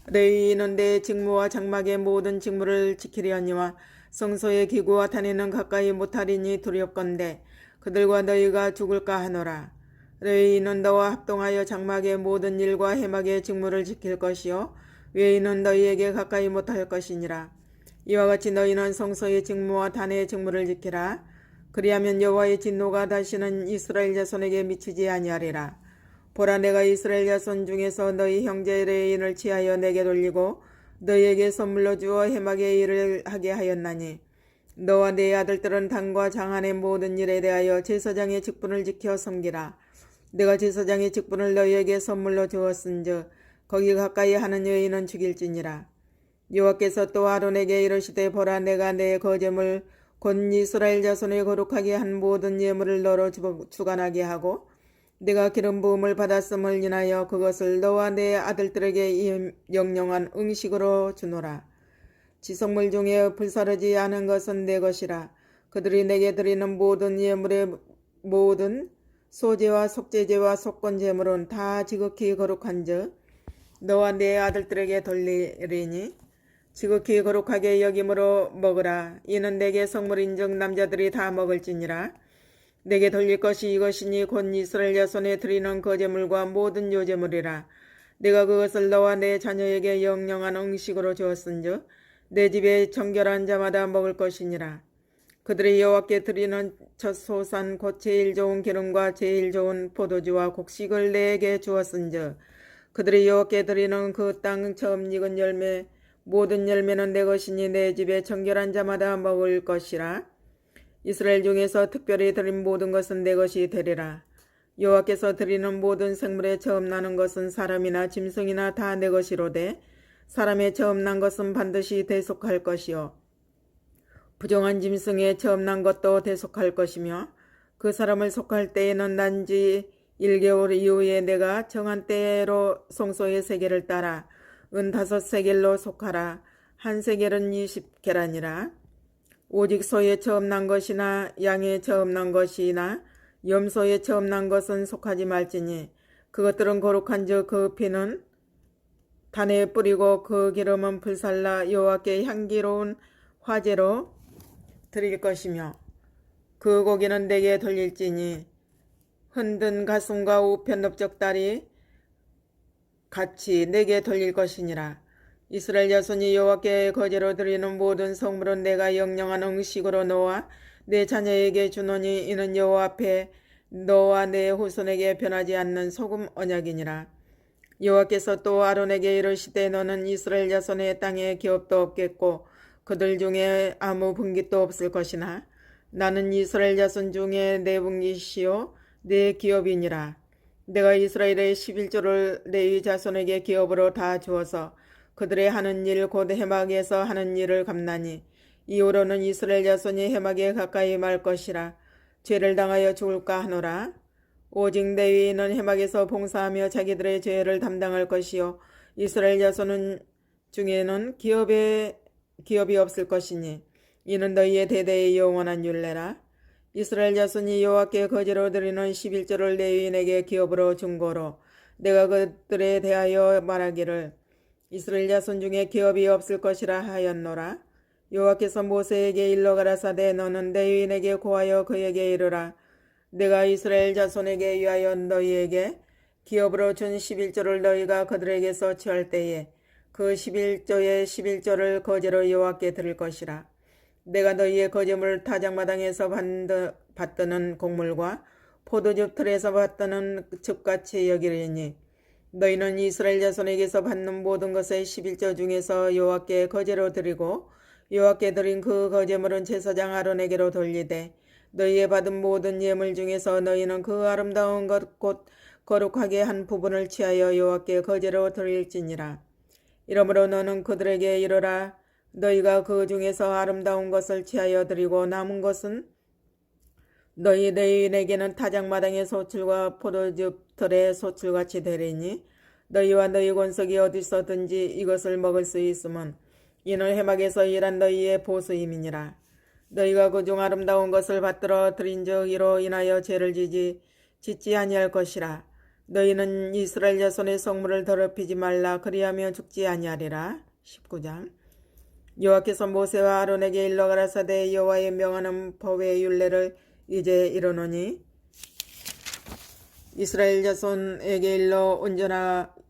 레위인은 내 직무와 장막의 모든 직무를 지키려니와 성소의 기구와 탄에는 가까이 못하리니 두렵건대 그들과 너희가 죽을까 하노라. 레위인은 너와 합동하여 장막의 모든 일과 회막의 직무를 지킬 것이요 외인은 너희에게 가까이 못할 것이니라. 이와 같이 너희는 성소의 직무와 단의 직무를 지키라. 그리하면 여호와의 진노가 다시는 이스라엘 자손에게 미치지 아니하리라. 보라 내가 이스라엘 자손 중에서 너희 형제 레위인을 취하여 내게 돌리고 너희에게 선물로 주어 회막의 일을 하게 하였나니 너와 네 아들들은 단과 장안의 모든 일에 대하여 제사장의 직분을 지켜 섬기라. 내가 제사장의 직분을 너희에게 선물로 주었은즉 거기 가까이 하는 여인은 죽일지니라. 여호와께서 또 아론에게 이르시되 보라 내가 내 거제물 곧 이스라엘 자손의 거룩하게 한 모든 예물을 너로 주관하게 하고 내가 기름 부음을 받았음을 인하여 그것을 너와 내 아들들에게 영영한 음식으로 주노라. 지성물 중에 불사르지 않은 것은 내 것이라. 그들이 내게 드리는 모든 예물의 모든 소제와 속죄제와 속건제물은 다 지극히 거룩한즉 너와 내 아들들에게 돌리리니 지극히 거룩하게 여김으로 먹으라. 이는 내게 성물인즉 남자들이 다 먹을지니라. 내게 돌릴 것이 이것이니 곧 이스라엘 자손에 드리는 거제물과 모든 요제물이라. 내가 그것을 너와 내 자녀에게 영영한 음식으로 주었은즉 내 집에 정결한 자마다 먹을 것이니라. 그들이 여호와께 드리는 첫 소산 곧 제일 좋은 기름과 제일 좋은 포도주와 곡식을 내게 주었은즉 그들이 여호와께 드리는 그 땅 처음 익은 열매 모든 열매는 내 것이니 내 집에 정결한 자마다 먹을 것이라. 이스라엘 중에서 특별히 드린 모든 것은 내 것이 되리라. 여호와께서 드리는 모든 생물에 처음 나는 것은 사람이나 짐승이나 다 내 것이로되 사람의 처음 난 것은 반드시 대속할 것이요 부정한 짐승의 처음 난 것도 대속할 것이며 그 사람을 속할 때에는 난지 1개월 이후에 내가 정한 때로 성소의 세겔을 따라 은 5세겔로 속하라. 한 세겔은 20계란이라. 오직 소의 처음 난 것이나 양의 처음 난 것이나 염소의 처음 난 것은 속하지 말지니 그것들은 거룩한즉 그 피는 단에 뿌리고 그 기름은 불살라 여호와께 향기로운 화제로 드릴 것이며 그 고기는 내게 돌릴지니 흔든 가슴과 우편 넓적다리 같이 내게 돌릴 것이니라. 이스라엘 자손이 여호와께 거제로 드리는 모든 성물은 내가 영영한 음식으로 놓아 내 자녀에게 주노니 이는 여호와 앞에 너와 내 후손에게 변하지 않는 소금 언약이니라. 여호와께서 또 아론에게 이르시되 너는 이스라엘 자손의 땅에 기업도 없겠고 그들 중에 아무 분깃도 없을 것이나 나는 이스라엘 자손 중에 내 분깃이요 내 기업이니라. 내가 이스라엘의 11조를 레위 자손에게 기업으로 다 주어서 그들의 하는 일 곧 해막에서 하는 일을 갚나니 이후로는 이스라엘 자손이 해막에 가까이 말 것이라. 죄를 당하여 죽을까 하노라. 오직 레위인은 해막에서 봉사하며 자기들의 죄를 담당할 것이요 이스라엘 자손 중에는 기업이 없을 것이니 이는 너희의 대대의 영원한 율례라. 이스라엘 자손이 여호와께 거제로 드리는 11조를 레위인에게 기업으로 준 거로 내가 그들에 대하여 말하기를 이스라엘 자손 중에 기업이 없을 것이라 하였노라. 여호와께서 모세에게 일러 가라사대 너는 레위인에게 고하여 그에게 이르라. 내가 이스라엘 자손에게 위하여 너희에게 기업으로 준 11조를 너희가 그들에게서 취할 때에 그 11조의 11조를 거제로 여호와께 드릴 것이라. 내가 너희의 거제물 타작마당에서 받드는 곡물과 포도즙 틀에서 받드는 즙같이 여기리니 너희는 이스라엘 자손에게서 받는 모든 것의 11조 중에서 여호와께 거제로 드리고 여호와께 드린 그 거제물은 제사장 아론에게로 돌리되 너희의 받은 모든 예물 중에서 너희는 그 아름다운 것 곧 거룩하게 한 부분을 취하여 여호와께 거제로 드릴지니라. 이러므로 너는 그들에게 이르라. 너희가 그 중에서 아름다운 것을 취하여 드리고 남은 것은 너희 레위인에게는 타작마당의 소출과 포도즙 틀의 소출같이 되리니 너희와 너희 권속이 어디서든지 이것을 먹을 수 있으면 이는 해막에서 일한 너희의 보수임이니라. 너희가 그중 아름다운 것을 받들어 드린즉 이로 인하여 죄를 짓지 아니할 것이라. 너희는 이스라엘 자손의 성물을 더럽히지 말라. 그리하면 죽지 아니하리라. 19장. 여호와께서 모세와 아론에게 일러 가라사대 여호와의 명하는 법의 율례를 이제 이르노니 이스라엘 자손에게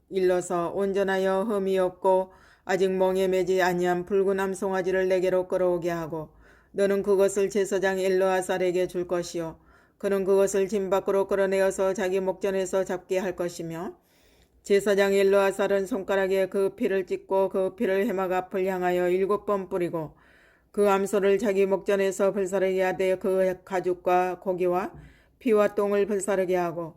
일러서 온전하여 흠이 없고 아직 멍에 매지 아니한 붉은 암송아지를 내게로 끌어오게 하고 너는 그것을 제사장 엘르아살에게 줄 것이요 그는 그것을 짐 밖으로 끌어내어서 자기 목전에서 잡게 할 것이며 제사장 엘르아살은 손가락에 그 피를 찍고 그 피를 해막 앞을 향하여 7번 뿌리고 그 암소를 자기 목전에서 불사르게 하되 그 가죽과 고기와 피와 똥을 불사르게 하고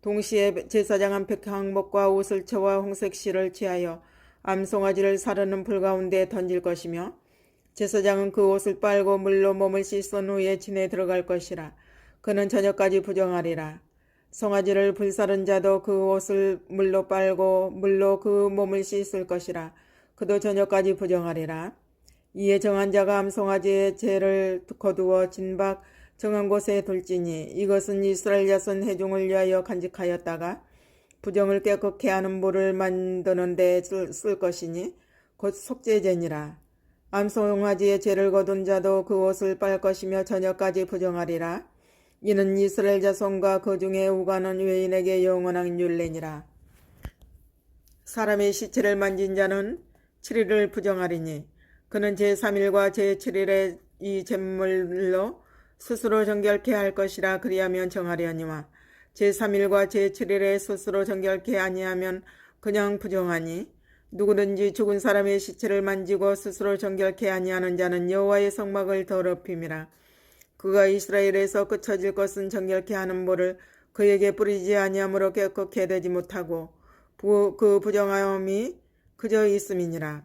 동시에 제사장은 백항목과 옷을 쳐와 홍색 실을 취하여 암송아지를 사르는 불 가운데 던질 것이며 제사장은 그 옷을 빨고 물로 몸을 씻은 후에 진에 들어갈 것이라. 그는 저녁까지 부정하리라. 송아지를 불사른 자도 그 옷을 물로 빨고 물로 그 몸을 씻을 것이라. 그도 저녁까지 부정하리라. 이에 정한 자가 암송아지의 죄를 거두어 진박 정한 곳에 둘지니 이것은 이스라엘 자손 회중을 위하여 간직하였다가 부정을 깨끗게 하는 물을 만드는 데 쓸 것이니 곧 속죄제니라. 암송아지의 죄를 거둔 자도 그 옷을 빨 것이며 저녁까지 부정하리라. 이는 이스라엘 자손과 그 중에 우가는 외인에게 영원한 율례니라. 사람의 시체를 만진 자는 7일을 부정하리니 그는 제3일과 제7일에 이 잿물로 스스로 정결케 할 것이라. 그리하면 정하려니와 제3일과 제7일에 스스로 정결케 아니하면 그냥 부정하니 누구든지 죽은 사람의 시체를 만지고 스스로 정결케 아니하는 자는 여호와의 성막을 더럽힘이라. 그가 이스라엘에서 끝쳐질 것은 정결케 하는 물을 그에게 뿌리지 아니하므로 깨끗게 되지 못하고 그 부정함이 그저 있음이니라.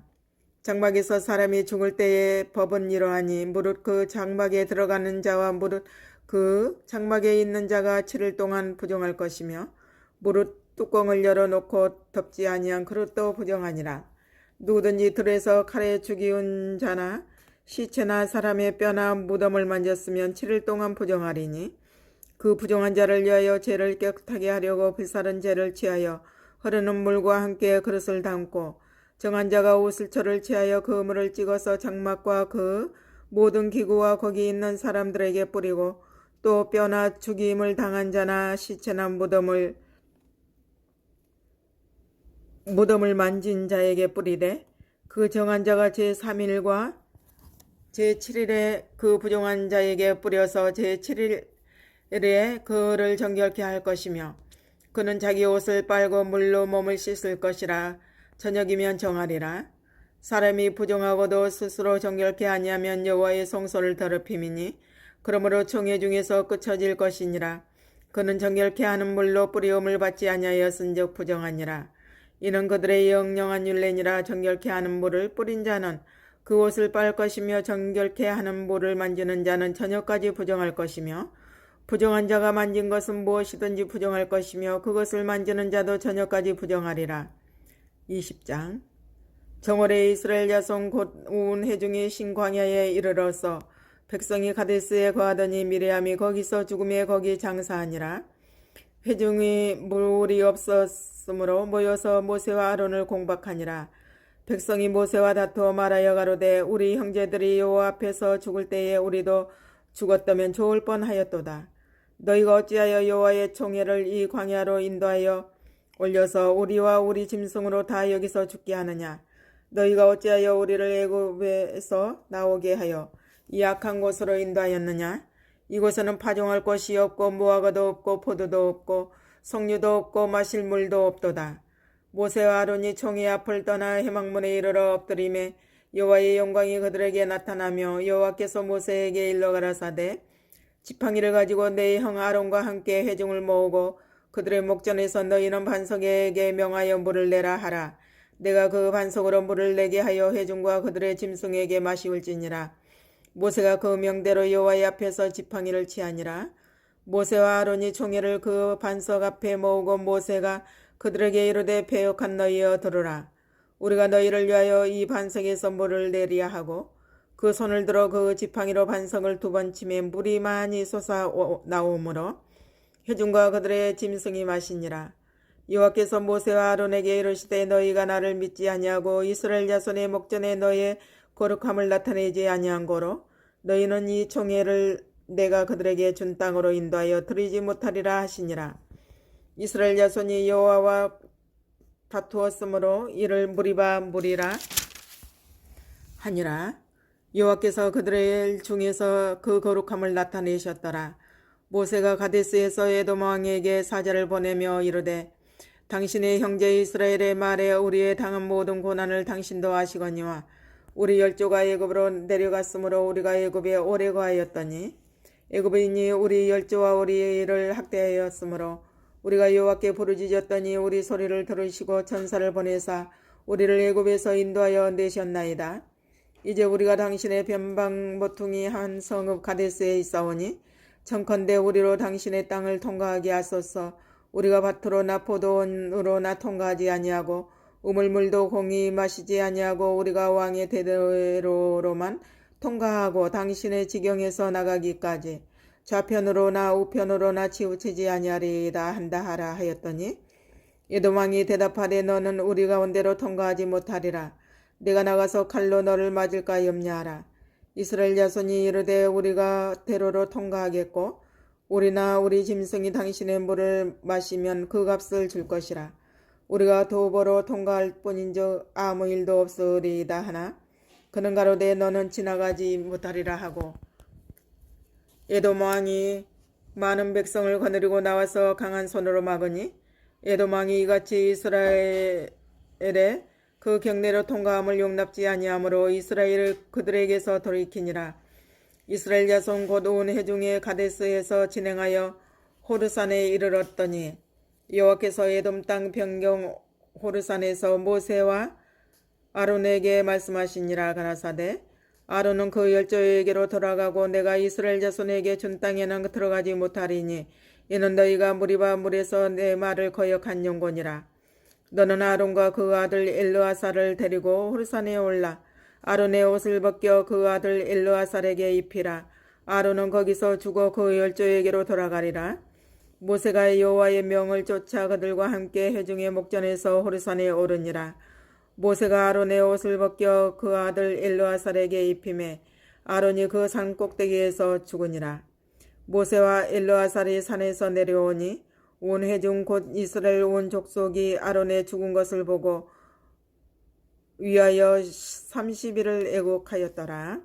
장막에서 사람이 죽을 때의 법은 이러하니 무릇 그 장막에 들어가는 자와 무릇 그 장막에 있는 자가 7일 동안 부정할 것이며 무릇 뚜껑을 열어놓고 덮지 아니한 그릇도 부정하니라. 누구든지 들에서 칼에 죽이운 자나 시체나 사람의 뼈나 무덤을 만졌으면 7일 동안 부정하리니 그 부정한 자를 위하여 죄를 깨끗하게 하려고 불사른 죄를 취하여 흐르는 물과 함께 그릇을 담고 정한 자가 오슬초를 취하여 그 물을 찍어서 장막과 그 모든 기구와 거기 있는 사람들에게 뿌리고 또 뼈나 죽임을 당한 자나 시체나 무덤을 만진 자에게 뿌리되 그 정한 자가 제3일과 제7일에 그 부정한 자에게 뿌려서 제7일에 그를 정결케 할 것이며 그는 자기 옷을 빨고 물로 몸을 씻을 것이라. 저녁이면 정하리라. 사람이 부정하고도 스스로 정결케 아니하면 여호와의 성소를 더럽힘이니 그러므로 총회 중에서 끊어질 것이니라. 그는 정결케 하는 물로 뿌리움을 받지 아니하였은즉 부정하니라. 이는 그들의 영영한 율례니라. 정결케 하는 물을 뿌린 자는 그 옷을 빨 것이며 정결케 하는 물을 만지는 자는 저녁까지 부정할 것이며 부정한 자가 만진 것은 무엇이든지 부정할 것이며 그것을 만지는 자도 저녁까지 부정하리라. 20장. 정월에 이스라엘 자손 곧 온 회중이 신광야에 이르러서 백성이 가데스에 거하더니 미리암이 거기서 죽음에 거기 장사하니라. 회중이 물이 없었으므로 모여서 모세와 아론을 공박하니라. 백성이 모세와 다투어 말하여 가로되 우리 형제들이 여호와 앞에서 죽을 때에 우리도 죽었다면 좋을 뻔하였도다. 너희가 어찌하여 여호와의 총회를 이 광야로 인도하여 올려서 우리와 우리 짐승으로 다 여기서 죽게 하느냐. 너희가 어찌하여 우리를 애굽에서 나오게 하여 이 악한 곳으로 인도하였느냐. 이곳에는 파종할 것이 없고 무화과도 없고 포도도 없고 석류도 없고 마실 물도 없도다. 모세와 아론이 총회 앞을 떠나 회막문에 이르러 엎드리매 여호와의 영광이 그들에게 나타나며 여호와께서 모세에게 일러 가라사대 지팡이를 가지고 내 형 아론과 함께 회중을 모으고 그들의 목전에서 너희는 반석에게 명하여 물을 내라 하라. 내가 그 반석으로 물을 내게 하여 회중과 그들의 짐승에게 마시울지니라. 모세가 그 명대로 여호와의 앞에서 지팡이를 취하니라. 모세와 아론이 총회를 그 반석 앞에 모으고 모세가 그들에게 이르되 패역한 너희여 들으라. 우리가 너희를 위하여 이 반석에서 물을 내리야 하고 그 손을 들어 그 지팡이로 반석을 2번 치매 물이 많이 솟아 나오므로 회중과 그들의 짐승이 마시니라. 여호와께서 모세와 아론에게 이르시되 너희가 나를 믿지 아니하고 이스라엘 자손의 목전에 너희의 거룩함을 나타내지 아니한 고로 너희는 이 총회를 내가 그들에게 준 땅으로 인도하여 들이지 못하리라 하시니라. 이스라엘 자손이 여호와와 다투었으므로 이를 무리바 무리라 하니라. 여호와께서 그들의 중에서 그 거룩함을 나타내셨더라. 모세가 가데스에서 에돔 왕에게 사자를 보내며 이르되 당신의 형제 이스라엘의 말에 우리의 당한 모든 고난을 당신도 아시거니와 우리 열조가 애굽으로 내려갔으므로 우리가 애굽에 오래 거하였더니 애굽인이 우리 열조와 우리를 학대하였으므로 우리가 여호와께 부르짖었더니 우리 소리를 들으시고 천사를 보내사 우리를 애굽에서 인도하여 내셨나이다. 이제 우리가 당신의 변방 모퉁이 한 성읍 가데스에 있사오니 청컨대 우리로 당신의 땅을 통과하게 하소서. 우리가 밭으로나 포도원으로나 통과하지 아니하고 우물물도 공히 마시지 아니하고 우리가 왕의 대로로만 통과하고 당신의 지경에서 나가기까지 좌편으로나 우편으로나 치우치지 아니하리이다 한다 하라 하였더니 에돔 왕이 대답하되 너는 우리 가운데로 통과하지 못하리라. 내가 나가서 칼로 너를 맞을까 염려하라. 이스라엘 자손이 이르되 우리가 대로로 통과하겠고 우리나 우리 짐승이 당신의 물을 마시면 그 값을 줄 것이라. 우리가 도보로 통과할 뿐인즉 아무 일도 없으리이다 하나 그는 가로되 너는 지나가지 못하리라 하고 에돔 왕이 많은 백성을 거느리고 나와서 강한 손으로 막으니 에돔 왕이 이같이 이스라엘의 그 경내로 통과함을 용납지 아니하므로 이스라엘을 그들에게서 돌이키니라. 이스라엘 자손 곧 온 회중의 가데스에서 진행하여 호르산에 이르렀더니 여호와께서 에돔 땅 변경 호르산에서 모세와 아론에게 말씀하시니라. 가라사대 아론은 그 열조에게로 돌아가고 내가 이스라엘 자손에게 준 땅에는 들어가지 못하리니 이는 너희가 무리바 물에서 내 말을 거역한 용곤이라. 너는 아론과 그 아들 엘르아살을 데리고 호르산에 올라 아론의 옷을 벗겨 그 아들 엘르아살에게 입히라. 아론은 거기서 죽어 그 열조에게로 돌아가리라. 모세가 여호와의 명을 쫓아 그들과 함께 회중의 목전에서 호르산에 오르니라. 모세가 아론의 옷을 벗겨 그 아들 엘르아살에게 입히매 아론이 그 산 꼭대기에서 죽으니라. 모세와 엘르아살이 산에서 내려오니 온 회중 곧 이스라엘 온 족속이 아론의 죽은 것을 보고 위하여 30일을 애곡하였더라.